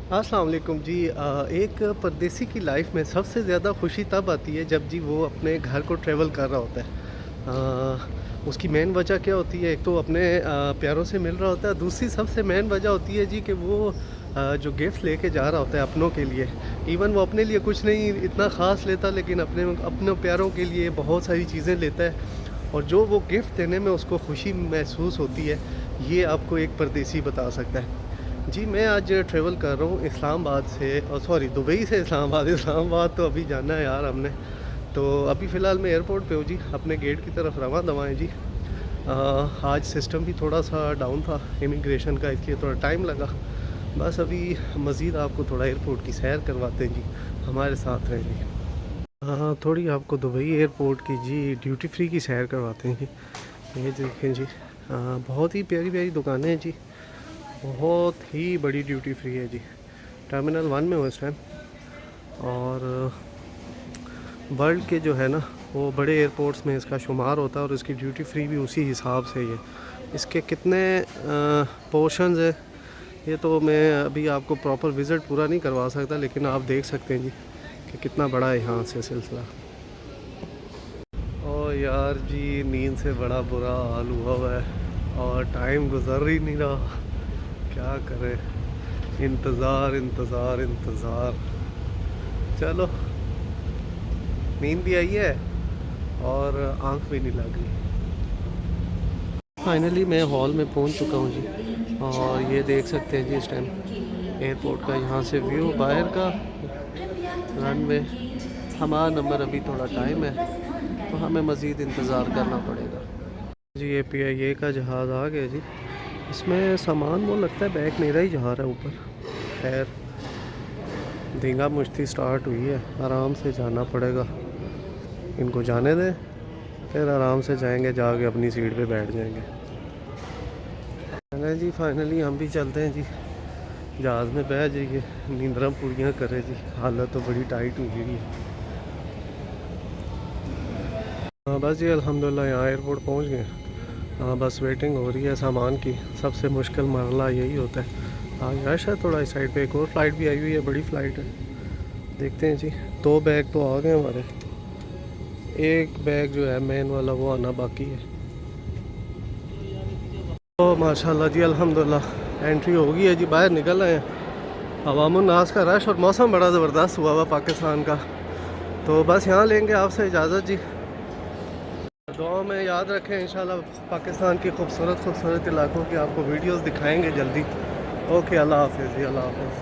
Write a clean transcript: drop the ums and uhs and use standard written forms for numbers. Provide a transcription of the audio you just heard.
अस्सलाम वालेकुम जी। एक परदेसी की लाइफ में सबसे ज़्यादा खुशी तब आती है जब जी वो अपने घर को ट्रैवल कर रहा होता है। उसकी मेन वजह क्या होती है? एक तो अपने प्यारों से मिल रहा होता है, दूसरी सबसे मेन वजह होती है जी कि वो जो गिफ्ट लेके जा रहा होता है अपनों के लिए। इवन वो अपने लिए कुछ नहीं इतना ख़ास लेता, लेकिन अपने अपने प्यारों के लिए बहुत सारी चीज़ें लेता है, और जो वो गिफ्ट देने में उसको खुशी महसूस होती है, ये आपको एक परदेसी बता सकता है। जी, मैं आज ट्रैवल कर रहा हूँ इस्लामाबाद से, सॉरी, दुबई से इस्लामाबाद। इस्लामाबाद तो अभी जाना है यार हमने। तो अभी फ़िलहाल मैं एयरपोर्ट पे हूँ जी, अपने गेट की तरफ रवाना दवा है जी। आज सिस्टम भी थोड़ा सा डाउन था इमिग्रेशन का, इसलिए थोड़ा टाइम लगा। बस अभी मज़ीद आपको थोड़ा एयरपोर्ट की सैर करवाते हैं जी, हमारे साथ रहें जी। हाँ, थोड़ी आपको दुबई एयरपोर्ट की जी ड्यूटी फ्री की सैर करवाते हैं जी। ये देखें जी, बहुत ही प्यारी प्यारी दुकानें हैं जी, बहुत ही बड़ी ड्यूटी फ्री है जी। टर्मिनल 1 में हूँ इस टाइम, और वर्ल्ड के जो है ना वो बड़े एयरपोर्ट्स में इसका शुमार होता है, और इसकी ड्यूटी फ्री भी उसी हिसाब से ही है। इसके कितने पोर्शंस है ये तो मैं अभी आपको प्रॉपर विज़िट पूरा नहीं करवा सकता, लेकिन आप देख सकते हैं जी कि कितना बड़ा है यहाँ से सिलसिला। ओ यार जी, नींद से बड़ा बुरा हाल हुआ हुआ है और टाइम गुजर ही नहीं रहा। क्या करें, इंतज़ार इंतज़ार इंतज़ार। चलो, नींद भी आई है और आंख भी नहीं लग रही। फाइनली मैं हॉल में पहुंच चुका हूं जी, और ये देख सकते हैं जी इस टाइम एयरपोर्ट का यहाँ से व्यू बाहर का, रनवे। हमारा नंबर अभी थोड़ा टाइम है, तो हमें मज़ीद इंतज़ार करना पड़ेगा जी। ये PIA का जहाज़ आ गया जी। इसमें सामान वो लगता है बैग मेरा ही जा रहा है ऊपर। खैर, धींगा मुश्ती स्टार्ट हुई है, आराम से जाना पड़ेगा। इनको जाने दें, फिर आराम से जाएंगे, जाके अपनी सीट पे बैठ जाएंगे। चलें जी, फाइनली हम भी चलते हैं जी, जहाज़ में बैठ जाइए, नींदरा पूरियाँ करें जी। हालत तो बड़ी टाइट हुई हुई है। हाँ बस जी, अल्हम्दुलिल्लाह यहाँ एयरपोर्ट पहुँच गए। हाँ, बस वेटिंग हो रही है सामान की। सबसे मुश्किल मरला यही होता है। हाँ यार, शायद थोड़ा इस साइड पे एक और फ़्लाइट भी आई हुई है, बड़ी फ़्लाइट है। देखते हैं जी। 2 बैग तो आ गए हमारे, एक बैग जो है मेन वाला वो आना बाकी है। तो माशाल्लाह जी, अल्हम्दुलिल्लाह एंट्री हो गई है जी, बाहर निकल आए हैं। अवामुन नास का रश और मौसम बड़ा ज़बरदस्त हुआ हुआ पाकिस्तान का। तो बस यहाँ लेंगे आपसे इजाज़त जी। दुआ में याद रखें, इंशाल्लाह पाकिस्तान की खूबसूरत खूबसूरत इलाकों की आपको वीडियोस दिखाएंगे जल्दी। ओके, अल्लाह हाफ़िज़ जी, अल्लाह हाफ़िज़।